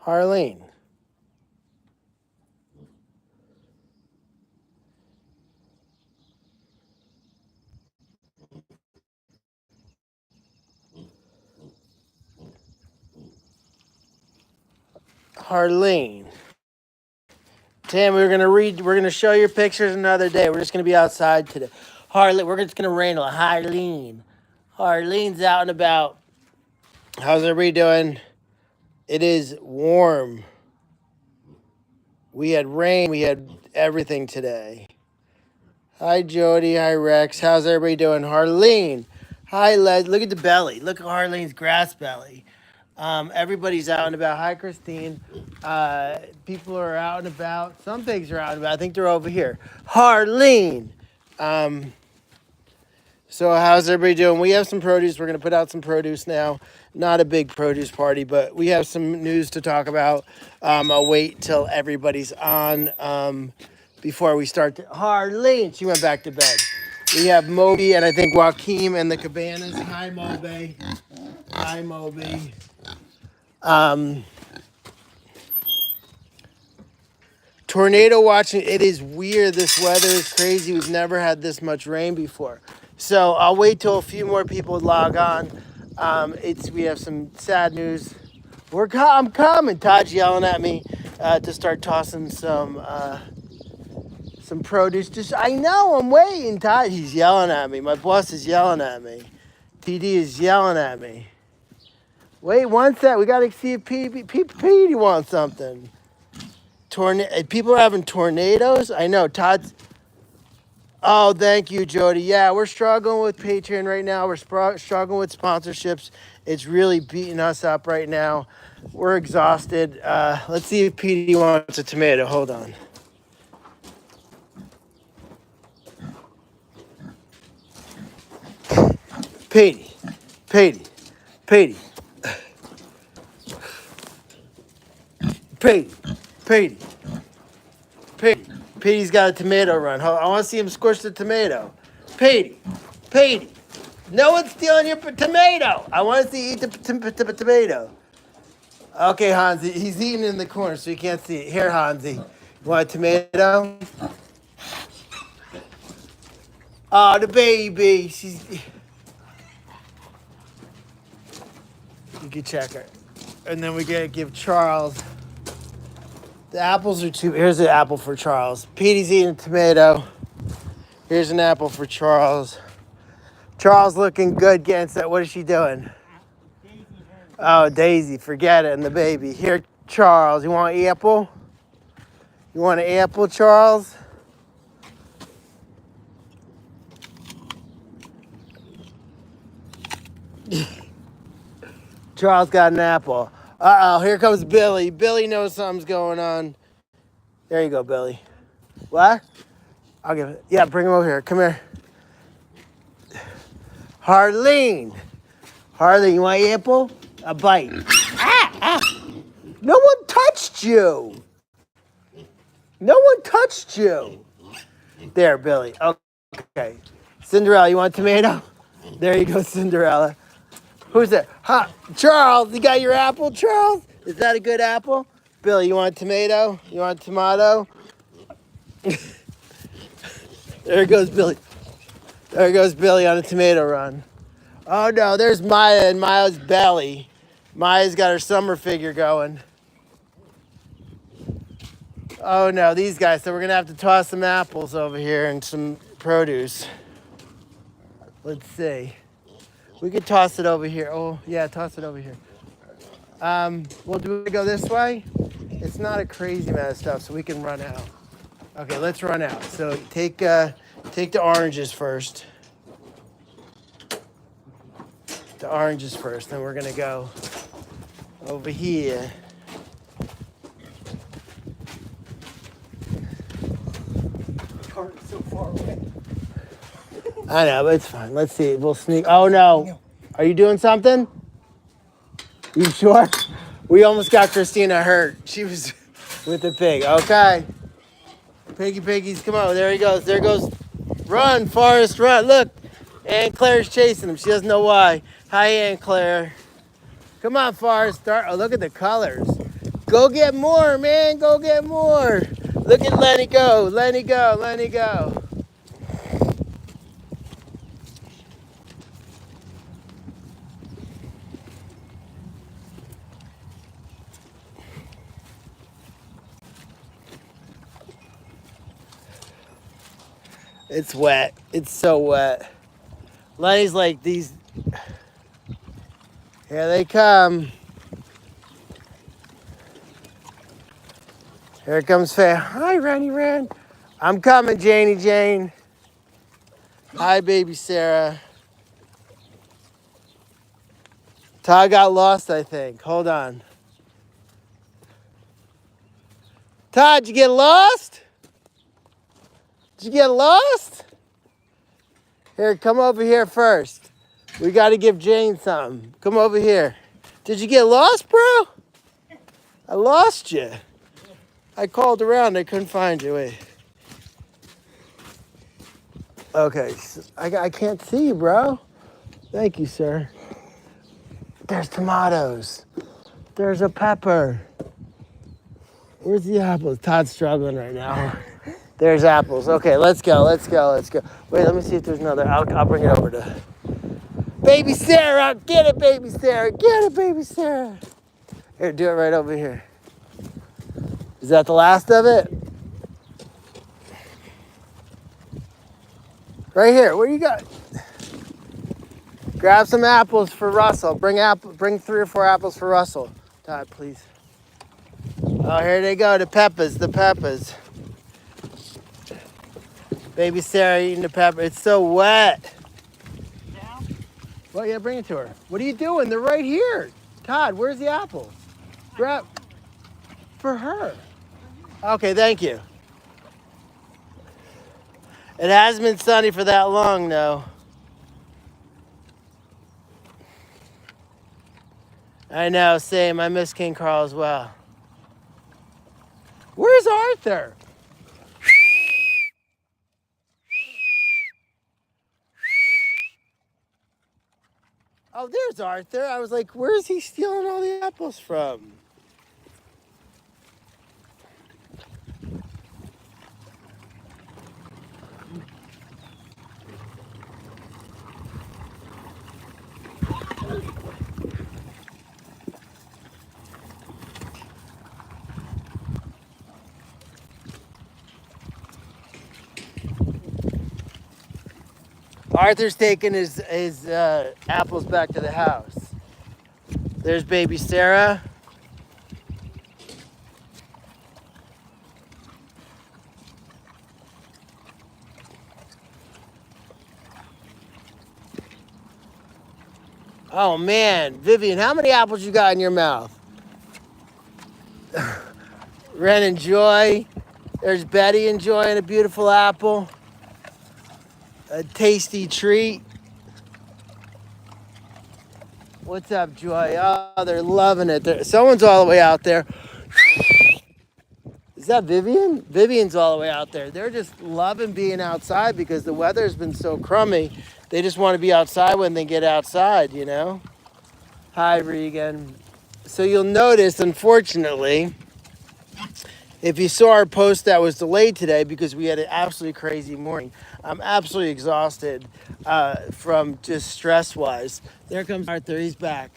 Harleen. Harleen. Tim, we're gonna show your pictures another day. We're just gonna be outside today. Harleen, we're just gonna wrangle Harleen. Harleen's out and about. How's everybody doing? It is warm. We had rain, we had everything today. Hi Jody, hi Rex. How's everybody doing? Harleen. Hi Les. Look at the belly. Look at Harleen's grass belly. Everybody's out and about. Hi Christine. People are out and about. Some things are out and about. I think they're over here. Harleen. So how's everybody doing? We have some produce. We're going to put out some produce now. Not a big produce party, but we have some news to talk about. I'll wait till everybody's on before we start. Harleen, she went back to bed. We have Moby and I think Joaquin and the Cabanas. Hi, Moby. Hi, Moby. Tornado watching. It is weird. This weather is crazy. We've never had this much rain before. So I'll wait till a few more people log on. We have some sad news. I'm coming. Todd's yelling at me to start tossing some produce. I know. I'm waiting. Todd, he's yelling at me. My boss is yelling at me. TD is yelling at me. Wait one sec. We got to see if Petey wants something. People are having tornadoes. I know. Todd's. Oh, thank you, Jody. Yeah, we're struggling with Patreon right now. We're struggling with sponsorships. It's really beating us up right now. We're exhausted. Let's see if Petey wants a tomato. Hold on. Petey. Petey. Petey. Petey. Petey. Petey. Petey's got a tomato run. I want to see him squish the tomato. Petey. Petey. No one's stealing your tomato. I want to see you eat the tomato. Okay, Hansi. He's eating in the corner, so you can't see it. Here, Hansi. You want a tomato? Oh, the baby. You can check her. And then we gotta give Charles. The apples are too. Here's an apple for Charles. Petey's eating a tomato. Here's an apple for Charles. Charles looking good getting set. What is she doing? Oh, Daisy. Forget it. And the baby. Here, Charles. You want an apple? You want an apple, Charles? Charles got an apple. Uh-oh, here comes Billy. Billy knows something's going on. There you go, Billy. What? I'll give it. Yeah, bring him over here. Come here. Harleen. Harleen, you want an apple? A bite. No one touched you. No one touched you. There, Billy. Okay. Cinderella, you want a tomato? There you go, Cinderella. Who's that? Charles, you got your apple, Charles? Is that a good apple? Billy, you want a tomato? You want a tomato? There goes Billy. There goes Billy on a tomato run. Oh no, there's Maya and Maya's belly. Maya's got her summer figure going. Oh no, these guys. So we're going to have to toss some apples over here and some produce. Let's see. We could toss it over here. Oh, yeah, toss it over here. Well, do we go this way? It's not a crazy amount of stuff, so we can run out. Okay, let's run out. So take the oranges first. The oranges first, then we're going to go over here. The cart's so far away. I know, but it's fine. Let's see. We'll sneak. Oh, no. Are you doing something? You sure? We almost got Christina hurt. She was with the pig. Okay. Piggies, come on. There he goes. There goes. Run, Forrest, run. Look. Aunt Claire's chasing him. She doesn't know why. Hi, Aunt Claire. Come on, Forrest. Start. Oh, look at the colors. Go get more, man. Go get more. Look at Lenny go. Lenny go. Lenny go. It's wet. It's so wet. Lenny's like these. Here they come. Here comes Faye. Hi, Rennie Ren. I'm coming, Janie Jane. Hi, baby Sarah. Todd got lost, I think. Hold on. Todd, did you get lost? Did you get lost? Here, come over here first. We got to give Jane something. Come over here. Did you get lost, bro? I lost you. I called around. I couldn't find you. Wait. Okay. I can't see you, bro. Thank you, sir. There's tomatoes. There's a pepper. Where's the apples? Todd's struggling right now. There's apples. Okay, let's go. Let's go. Let's go. Wait, let me see if there's another. I'll bring it over to baby Sarah. Get it, baby Sarah. Get it, baby Sarah. Here, do it right over here. Is that the last of it? Right here. What do you got? Grab some apples for Russell. Bring 3 or 4 apples for Russell. Todd, please. Oh, here they go. The peppers. The peppers. Baby Sarah eating the pepper. It's so wet. Now? Well, yeah, bring it to her. What are you doing? They're right here. Todd, where's the apples? Grab for her. Okay, thank you. It hasn't been sunny for that long, though. I know, same. I miss King Carl as well. Where's Arthur? Oh, there's Arthur. I was like, where's he stealing all the apples from? Arthur's taking his apples back to the house. There's baby Sarah. Oh man, Vivian, how many apples you got in your mouth? Ren and Joy. There's Betty enjoying a beautiful apple. A tasty treat. What's up, Joy? Oh, they're loving it. Someone's all the way out there. Is that Vivian? Vivian's all the way out there. They're just loving being outside because the weather's been so crummy. They just want to be outside when they get outside, you know? Hi, Regan. So you'll notice, unfortunately, if you saw our post that was delayed today because we had an absolutely crazy morning, I'm absolutely exhausted from just stress-wise. There comes Arthur. He's back.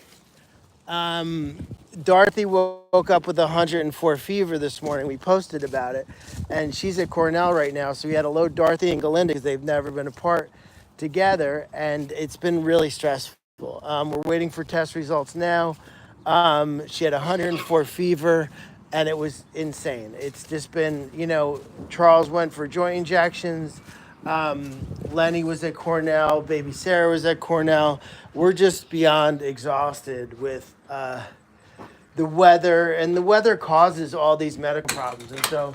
Dorothy woke up with 104 fever this morning. We posted about it. And she's at Cornell right now. So we had to load Dorothy and Galinda because they've never been apart together. And it's been really stressful. We're waiting for test results now. She had 104 fever. And it was insane. It's just been, you know, Charles went for joint injections. Lenny was at Cornell. Baby Sarah was at Cornell. We're just beyond exhausted with the weather. And the weather causes all these medical problems. And so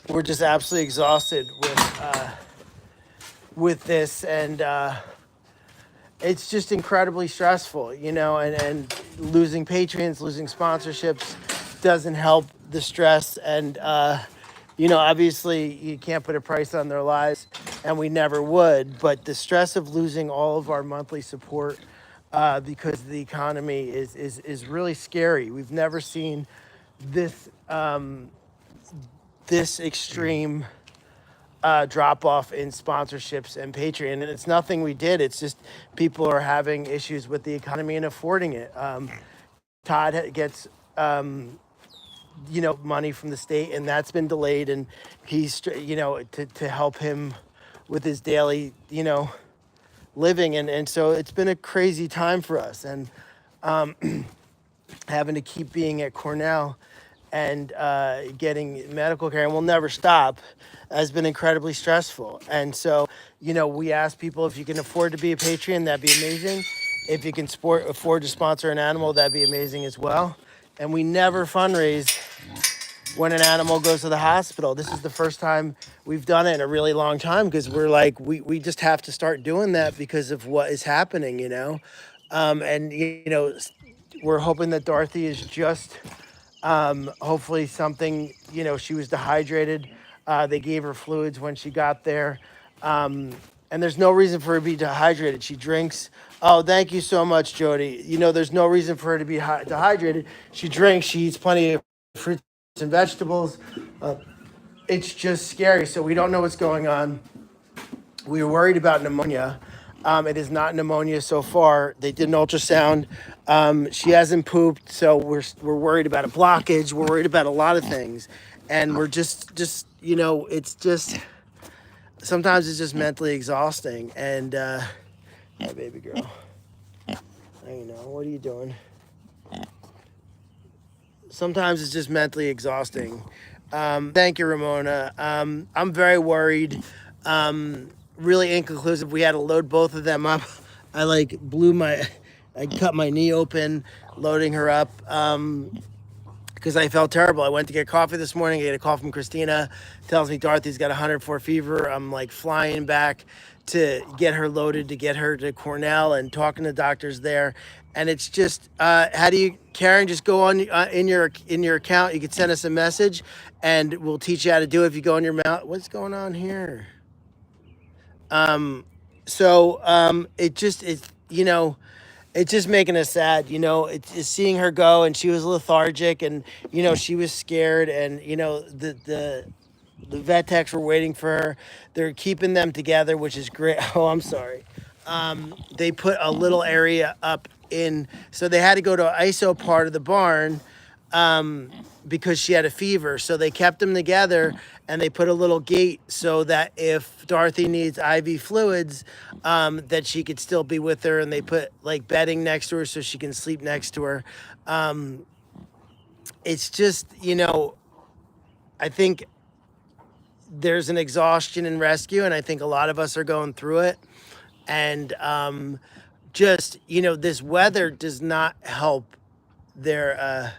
we're just absolutely exhausted with this. And it's just incredibly stressful, you know, and losing patrons, losing sponsorships doesn't help the stress. And, you know, obviously you can't put a price on their lives and we never would, but the stress of losing all of our monthly support because the economy is really scary. We've never seen this this extreme drop off in sponsorships and Patreon, and it's nothing we did. It's just people are having issues with the economy and affording it. Todd gets money from the state, and that's been delayed, and he's to help him with his daily living, and so it's been a crazy time for us, and having to keep being at Cornell and getting medical care, and we'll never stop, has been incredibly stressful. And so we ask people, if you can afford to be a Patreon, that'd be amazing. If you can afford to sponsor an animal, that'd be amazing as well. And we never fundraise when an animal goes to the hospital. This is the first time we've done it in a really long time, because we're like, we just have to start doing that because of what is happening, and we're hoping that Dorothy is just hopefully something, she was dehydrated. They gave her fluids when she got there, and there's no reason for her to be dehydrated. She drinks. Oh, thank you so much, Jody. There's no reason for her to be dehydrated. She drinks. She eats plenty of fruits and vegetables. It's just scary. So we don't know what's going on. We were worried about pneumonia. It is not pneumonia so far. They did an ultrasound. She hasn't pooped, so we're worried about a blockage. We're worried about a lot of things, and we're just it's just sometimes it's just mentally exhausting. And hi, baby girl. What are you doing? Sometimes it's just mentally exhausting. Thank you, Ramona. I'm very worried. Really inconclusive. We had to load both of them up. I cut my knee open loading her up because I felt terrible. I went to get coffee this morning. I get a call from Christina. Tells me Dorothy's got 104 fever. I'm like flying back to get her loaded, to get her to Cornell, and talking to doctors there. And it's just, how do you, Karen, just go on in your account. You can send us a message and we'll teach you how to do it if you go on your mouth. What's going on here? It's just making us sad. It's seeing her go, and she was lethargic, and she was scared, and the vet techs were waiting for her. They're keeping them together, which is great. Oh, I'm sorry. They put a little area up in, so they had to go to an ISO part of the barn because she had a fever. So they kept them together, and they put a little gate so that if Dorothy needs IV fluids, that she could still be with her. And they put like bedding next to her so she can sleep next to her. It's just, I think there's an exhaustion in rescue, and I think a lot of us are going through it. And just, this weather does not help their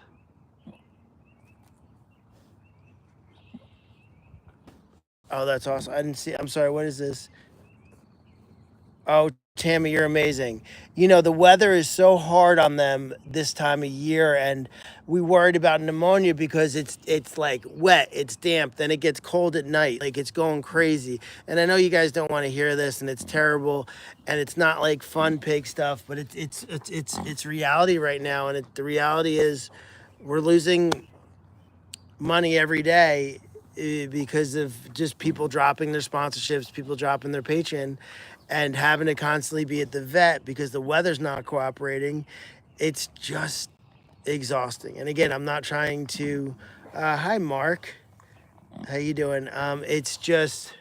oh, that's awesome. I didn't see. I'm sorry. What is this? Oh, Tammy, you're amazing. The weather is so hard on them this time of year, and we worried about pneumonia because it's like wet, it's damp, then it gets cold at night, like it's going crazy. And I know you guys don't want to hear this, and it's terrible, and it's not like fun pig stuff, but it's reality right now, and the reality is we're losing money every day because of just people dropping their sponsorships, people dropping their Patreon, and having to constantly be at the vet because the weather's not cooperating. It's just exhausting. And again, I'm not trying to, hi, Mark. How you doing? It's just,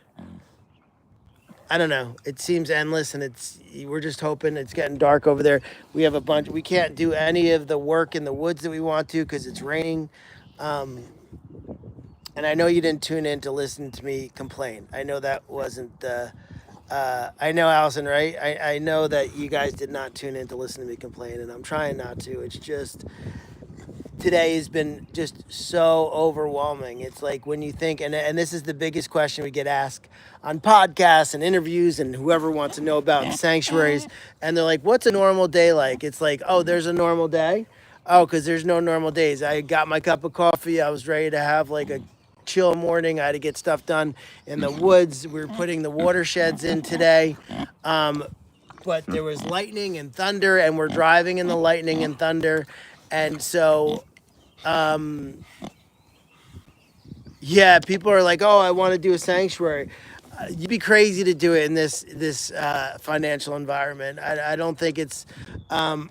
I don't know. It seems endless, and we're just hoping. It's getting dark over there. We have we can't do any of the work in the woods that we want to because it's raining. And I know you didn't tune in to listen to me complain. I know that wasn't I know, Allison, right? I know that you guys did not tune in to listen to me complain, and I'm trying not to. It's just, today has been just so overwhelming. It's like when you think, and this is the biggest question we get asked on podcasts and interviews, and whoever wants to know about sanctuaries, and they're like, what's a normal day like? It's like, oh, there's a normal day? Oh, because there's no normal days. I got my cup of coffee. I was ready to have like a chill morning. I had to get stuff done in the woods. We're putting the watersheds in today. but there was lightning and thunder, and we're driving in the lightning and thunder, and so yeah, people are like, "Oh, I want to do a sanctuary." You'd be crazy to do it in this financial environment. I don't think it's. I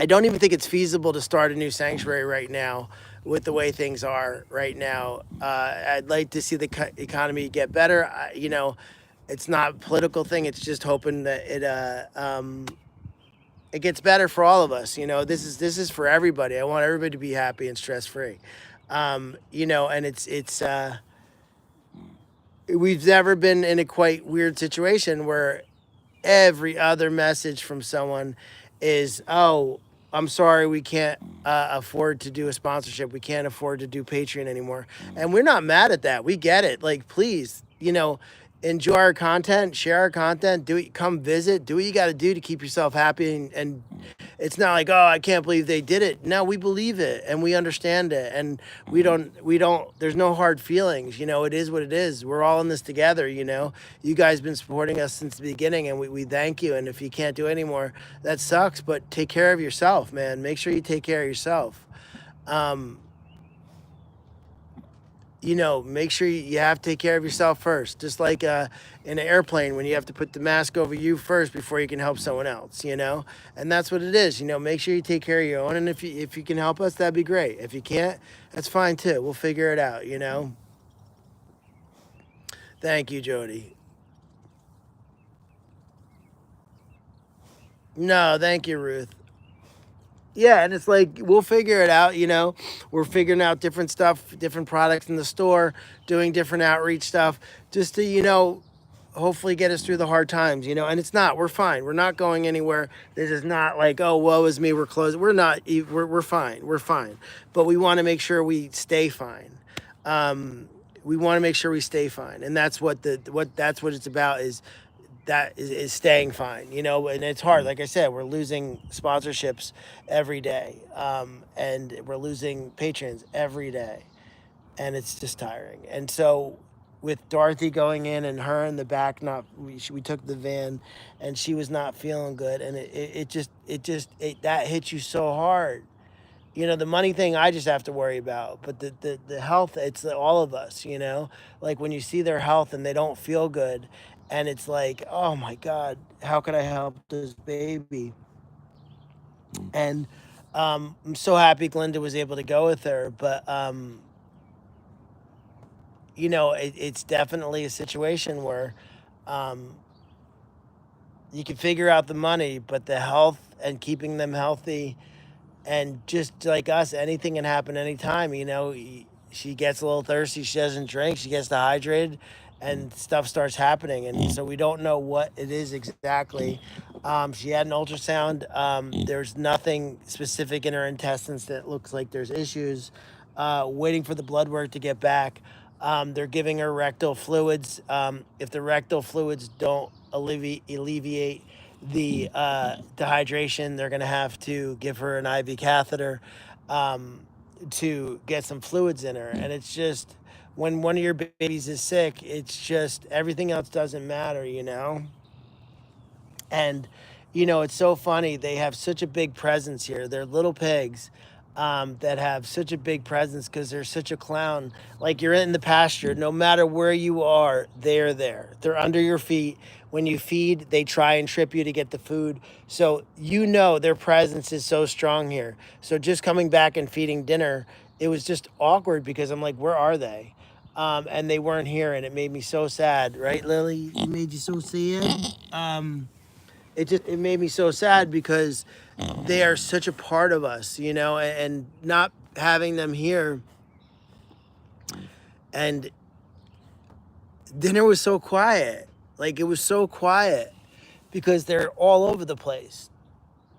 don't even think it's feasible to start a new sanctuary right now with the way things are right now. I'd like to see the economy get better. It's not a political thing. It's just hoping that it gets better for all of us. This is for everybody. I want everybody to be happy and stress free. And it's we've never been in a quite weird situation where every other message from someone is, "Oh, I'm sorry, we can't afford to do a sponsorship. We can't afford to do Patreon anymore." And we're not mad at that. We get it. Like, please, enjoy our content, share our content, come visit, do what you got to do to keep yourself happy. And it's not like, "Oh, I can't believe they did it." No, we believe it and we understand it, and we don't. There's no hard feelings. It is what it is. We're all in this together. You guys been supporting us since the beginning, and we thank you. And if you can't do anymore, that sucks. But take care of yourself, man. Make sure you take care of yourself. Make sure you have to take care of yourself first. Just like in an airplane, when you have to put the mask over you first before you can help someone else, And that's what it is, Make sure you take care of your own. And if you can help us, that'd be great. If you can't, that's fine too. We'll figure it out, Thank you, Jody. No, thank you, Ruth. Yeah, and it's like, we'll figure it out. We're figuring out different stuff, different products in the store, doing different outreach stuff, just to hopefully get us through the hard times. And we're fine. We're not going anywhere. This is not like, "Oh, woe is me, we're closed." We're not. We're fine. We're fine. But we want to make sure we stay fine. We want to make sure we stay fine, and that's what it's about. Is staying fine, and it's hard. Like I said, we're losing sponsorships every day, and we're losing patrons every day, and it's just tiring. And so, with Dorothy going in and her in the back, we took the van, and she was not feeling good, and that hits you so hard. The money thing I just have to worry about, but the health, it's all of us. Like when you see their health and they don't feel good. And it's like, "Oh my God, how could I help this baby?" And I'm so happy Glenda was able to go with her. But, it's definitely a situation where you can figure out the money, but the health and keeping them healthy, and just like us, anything can happen anytime. She gets a little thirsty, she doesn't drink, she gets dehydrated, and stuff starts happening. And so we don't know what it is exactly. She had an ultrasound. There's nothing specific in her intestines that looks like there's issues. Waiting for the blood work to get back. They're giving her rectal fluids. If the rectal fluids don't alleviate the dehydration, they're going to have to give her an IV catheter to get some fluids in her. And it's just, when one of your babies is sick, it's just, everything else doesn't matter. And it's so funny, they have such a big presence here. They're little pigs that have such a big presence because they're such a clown. Like, you're in the pasture, no matter where you are, they're there. They're under your feet. When you feed, they try and trip you to get the food. So their presence is so strong here. So just coming back and feeding dinner, it was just awkward because I'm like, where are they? And they weren't here, and it made me so sad, right, Lily? It made you so sad. It made me so sad because they are such a part of us, and not having them here. And dinner was so quiet. Like, it was so quiet because they're all over the place.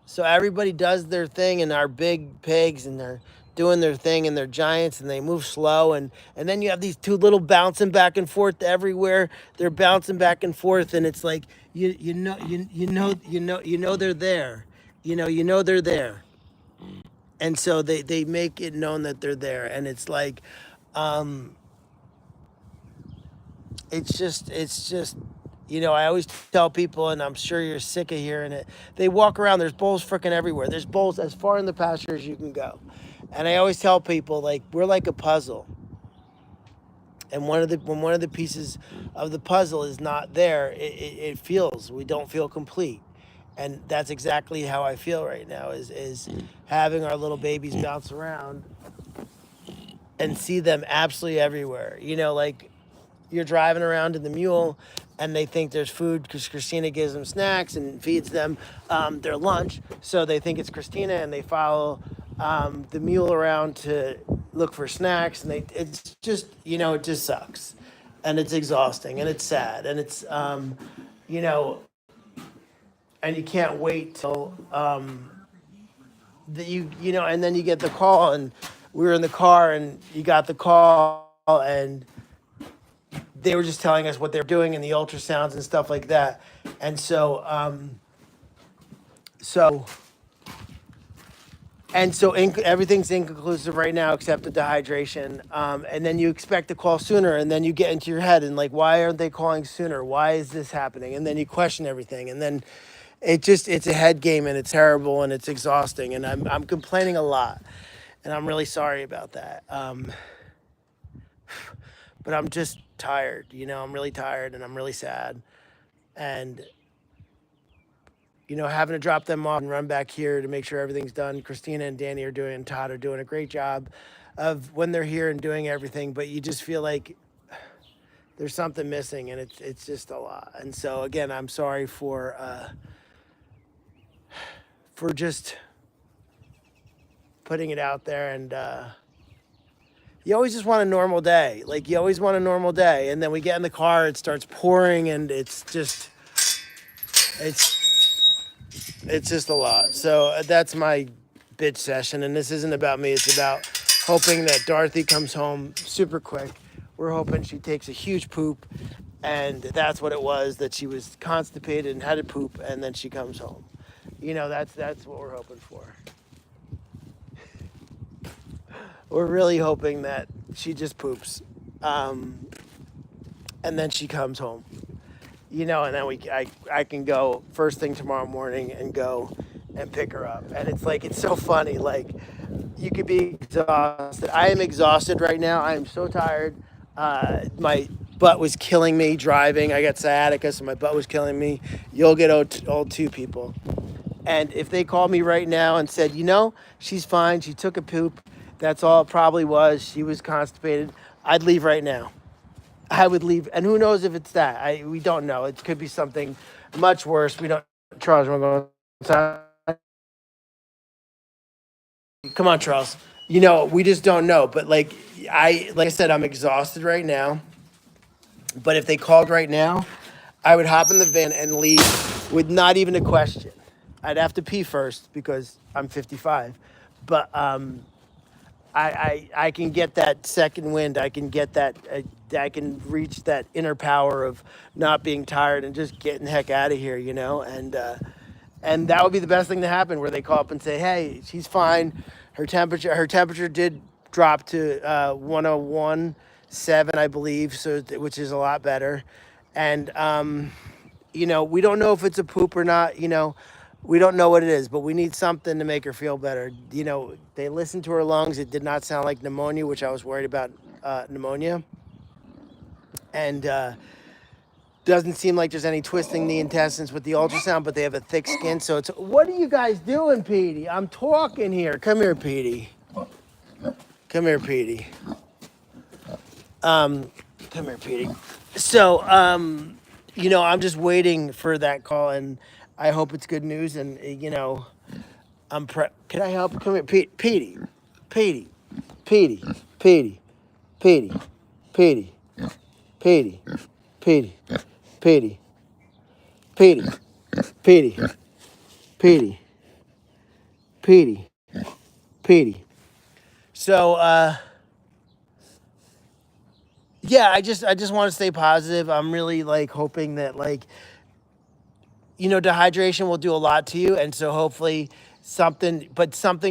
So everybody does their thing, and our big pigs, and they're doing their thing, and they're giants, and they move slow, and then you have these two little bouncing back and forth everywhere. They're bouncing back and forth, and it's like you know they're there. They're there. And so they make it known that they're there, and it's like it's just You know, I always tell people, and I'm sure you're sick of hearing it. They walk around. There's bulls freaking everywhere. There's bulls as far in the pasture as you can go. And I always tell people, like, we're like a puzzle. And when one of the pieces of the puzzle is not there, it feels we don't feel complete. And that's exactly how I feel right now. Is having our little babies bounce around and see them absolutely everywhere. You know, like you're driving around in the mule and they think there's food because Christina gives them snacks and feeds them their lunch. So they think it's Christina and they follow the mule around to look for snacks. And it's just, you know, it just sucks. And it's exhausting and it's sad. And it's, you know, and you can't wait till you know, and then you get the call and we were in the car and you got the call and they were just telling us what they're doing and the ultrasounds and stuff like that. And so, everything's inconclusive right now except the dehydration. And then you expect to call sooner, and then you get into your head and like, why aren't they calling sooner? Why is this happening? And then you question everything, and then it's a head game, and it's terrible, and it's exhausting, and I'm complaining a lot, and I'm really sorry about that. But I'm just tired, you know. I'm really tired, and I'm really sad, and you know, having to drop them off and run back here to make sure everything's done. Christina and Danny are doing, and Todd are doing a great job of when they're here and doing everything, but you just feel like there's something missing, and it's just a lot. And so again, I'm sorry for just putting it out there. And you always just want a normal day. Like you always want a normal day, and then we get in the car, it starts pouring, and it's just a lot. So that's my bitch session, and this isn't about me. It's about hoping that Dorothy comes home super quick. We're hoping she takes a huge poop, and that's what it was, that she was constipated and had to poop, and then she comes home. You know, that's what we're hoping for. We're really hoping that she just poops, and then she comes home. You know, and then I can go first thing tomorrow morning and go and pick her up. And it's like, it's so funny. Like, you could be exhausted. I am exhausted right now. I am so tired. My butt was killing me driving. I got sciatica, so my butt was killing me. You'll get old too, people. And if they called me right now and said, you know, she's fine, she took a poop, that's all it probably was, she was constipated, I'd leave right now. I would leave, and who knows if it's that? We don't know. It could be something much worse. We don't. Charles, we're going outside. Come on, Charles. You know, we just don't know. But like I said, I'm exhausted right now. But if they called right now, I would hop in the van and leave with not even a question. I'd have to pee first because I'm 55. But I can get that second wind. I can get that. I can reach that inner power of not being tired and just getting the heck out of here, you know. And that would be the best thing to happen, where they call up and say, "Hey, she's fine. Her temperature did drop to 101.7, I believe, so which is a lot better." And you know, we don't know if it's a poop or not. You know, we don't know what it is, but we need something to make her feel better. You know, they listened to her lungs. It did not sound like pneumonia, which I was worried about pneumonia. And doesn't seem like there's any twisting the intestines with the ultrasound, but they have a thick skin. So it's, what are you guys doing, Petey? I'm talking here. Come here, Petey. Come here, Petey. Come here, Petey. So, you know, I'm just waiting for that call, and I hope it's good news. And, you know, can I help? Come here, Petey. Petey. Petey. Petey. Petey. Petey. Petey. Petey. Petey. Petey. Petey. Petey. Petey. Petey. So, yeah, I just want to stay positive. I'm really like hoping that, like, you know, dehydration will do a lot to you, and so hopefully something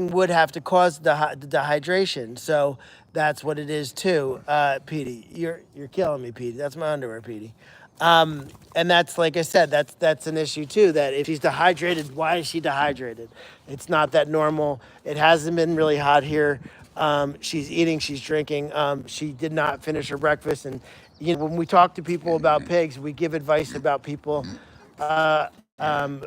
would have to cause the dehydration. So that's what it is too. Petey, you're killing me, Petey. That's my underwear, Petey. And that's, like I said, that's an issue too. That if she's dehydrated, why is she dehydrated? It's not that normal. It hasn't been really hot here. She's eating, she's drinking. She did not finish her breakfast. And when we talk to people about pigs, we give advice about people, um,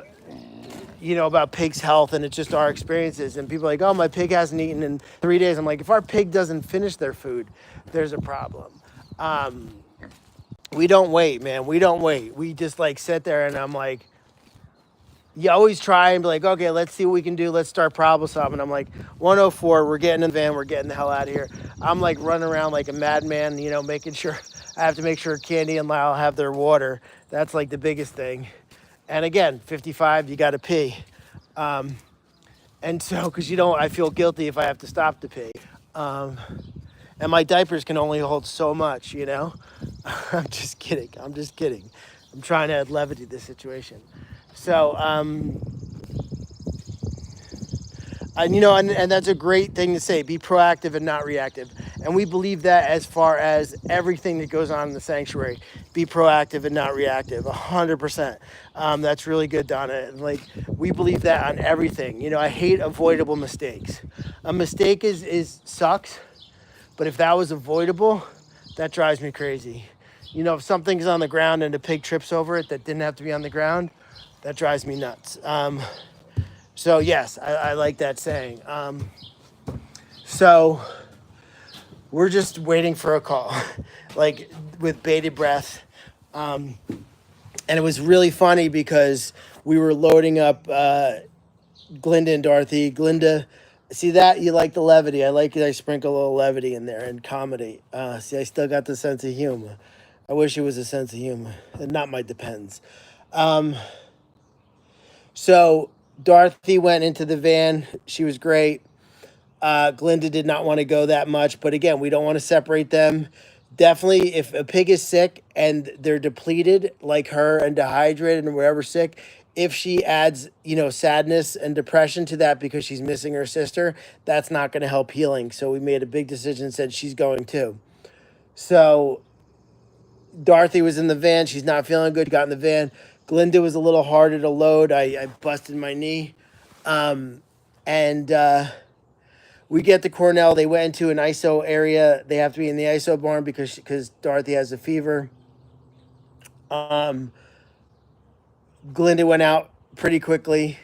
about pigs' health, and it's just our experiences. And people are like, oh, my pig hasn't eaten in 3 days. I'm like, if our pig doesn't finish their food, there's a problem. We don't wait, man. We don't wait. We just like sit there, and I'm like, you always try and be like, okay, let's see what we can do. Let's start problem solving. I'm like, 104, we're getting in the van. We're getting the hell out of here. I'm like running around like a madman, making sure I have to make sure Candy and Lyle have their water. That's like the biggest thing. And again, 55, you got to pee. And so, because I feel guilty if I have to stop to pee. And my diapers can only hold so much, I'm just kidding. I'm just kidding. I'm trying to add levity to this situation. So, and that's a great thing to say. Be proactive and not reactive. And we believe that as far as everything that goes on in the sanctuary. Be proactive and not reactive, 100%. That's really good, Donna. Like, we believe that on everything. I hate avoidable mistakes. A mistake is sucks, but if that was avoidable, that drives me crazy. If something's on the ground and a pig trips over it that didn't have to be on the ground, that drives me nuts. So yes, I like that saying. So we're just waiting for a call, like with bated breath. And it was really funny because we were loading up Glinda and Dorothy. Glinda, see that? You like the levity. I like it. I sprinkle a little levity in there and comedy. See, I still got the sense of humor. I wish it was a sense of humor and not my depends. So Dorothy went into the van. She was great. Glinda did not want to go that much, but again, we don't want to separate them. Definitely, if a pig is sick and they're depleted, like her, and dehydrated and wherever sick, if she adds, sadness and depression to that because she's missing her sister, that's not going to help healing. So we made a big decision and said she's going too. So Dorothy was in the van. She's not feeling good. Got in the van. Glinda was a little harder to load. I busted my knee. We get to Cornell. They went into an ISO area. They have to be in the ISO barn because Dorothy has a fever. Glinda went out pretty quickly.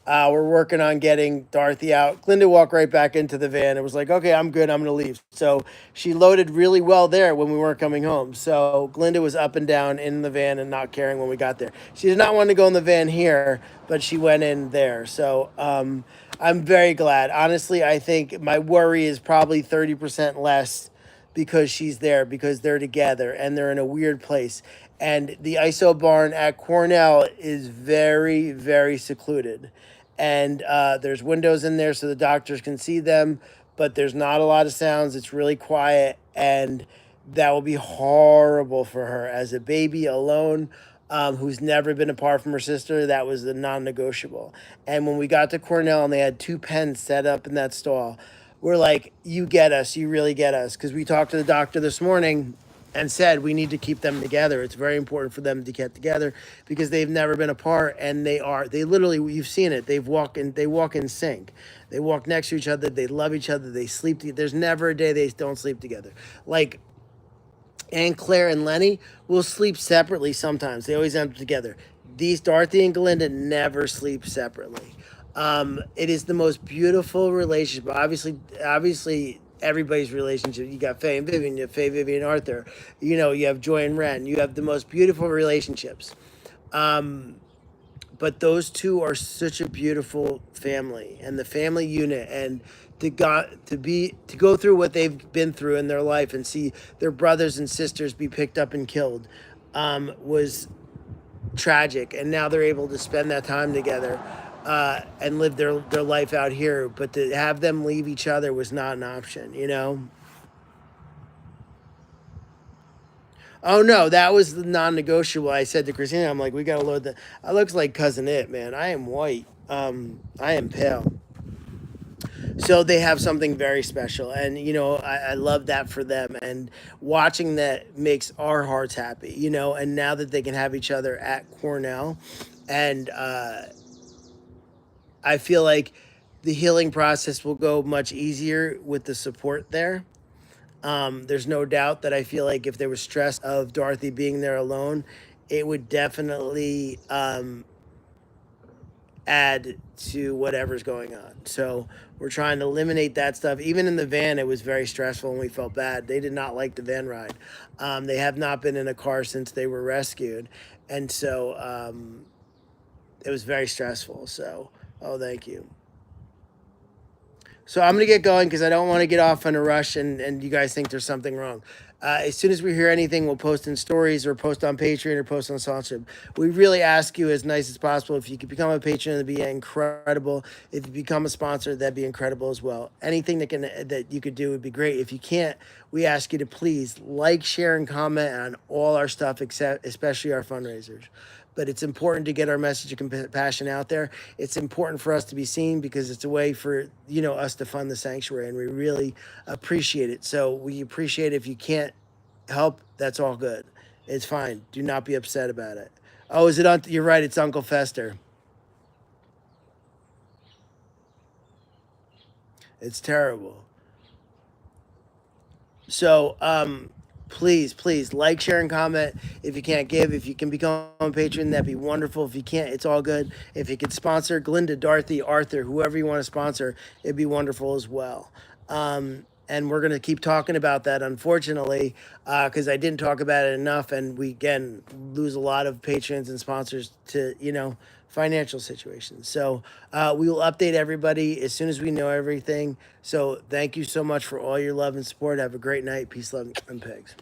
We're working on getting Dorothy out. Glinda walked right back into the van. It was like, okay, I'm good. I'm going to leave. So she loaded really well there when we weren't coming home. So Glinda was up and down in the van and not caring when we got there. She did not want to go in the van here, but she went in there. So I'm very glad. Honestly, I think my worry is probably 30% less because she's there, because they're together and they're in a weird place. And the ISO barn at Cornell is very, very secluded. And there's windows in there so the doctors can see them, but there's not a lot of sounds. It's really quiet, and that will be horrible for her as a baby alone, who's never been apart from her sister. That was the non-negotiable. And when we got to Cornell and they had 2 pens set up in that stall, we're like, you get us, you really get us. Because we talked to the doctor this morning and said we need to keep them together. It's very important for them to get together because they've never been apart, and they literally, you've seen it. They walk in sync. They walk next to each other. They love each other. They sleep together. There's never a day they don't sleep together. Like Aunt Claire and Lenny will sleep separately sometimes. They always end up together. These Dorothy and Glinda never sleep separately. It is the most beautiful relationship. Obviously, everybody's relationship. You got Faye and Vivian, you have Faye, Vivian, Arthur. You have Joy and Ren. You have the most beautiful relationships. But those two are such a beautiful family, and the family unit, and to go through what they've been through in their life and see their brothers and sisters be picked up and killed, was tragic. And now they're able to spend that time together. And live their life out here, but to have them leave each other was not an option, Oh no, that was the non-negotiable. I said to Christina, I'm like, we gotta load that. I looks like Cousin It, man. I am white. I am pale. So they have something very special, and I love that for them. And watching that makes our hearts happy. And now that they can have each other at Cornell, and I feel like the healing process will go much easier with the support there. There's no doubt that I feel like if there was stress of Dorothy being there alone, it would definitely add to whatever's going on. So we're trying to eliminate that stuff. Even in the van, it was very stressful and we felt bad. They did not like the van ride. They have not been in a car since they were rescued. And so it was very stressful. So, oh, thank you. So I'm going to get going because I don't want to get off in a rush and you guys think there's something wrong. As soon as we hear anything, we'll post in stories or post on Patreon or post on sponsorship. We really ask you as nice as possible. If you could become a patron, that'd be incredible. If you become a sponsor, that'd be incredible as well. Anything that you could do would be great. If you can't, we ask you to please like, share, and comment on all our stuff, except especially our fundraisers. But it's important to get our message of compassion out there. It's important for us to be seen because it's a way for us to fund the sanctuary, and we really appreciate it. So we appreciate it. If you can't help, that's all good. It's fine. Do not be upset about it. Oh, is it on? You're right. It's Uncle Fester. It's terrible. So please like, share, and comment. If you can't give, if you can become a patron, that'd be wonderful. If you can't, it's all good. If you could sponsor Glinda, Dorothy, Arthur, whoever you want to sponsor, it'd be wonderful as well. And we're going to keep talking about that, unfortunately, because I didn't talk about it enough, and we again lose a lot of patrons and sponsors to financial situations. So we will update everybody as soon as we know everything. So thank you so much for all your love and support. Have a great night. Peace, love, and pigs.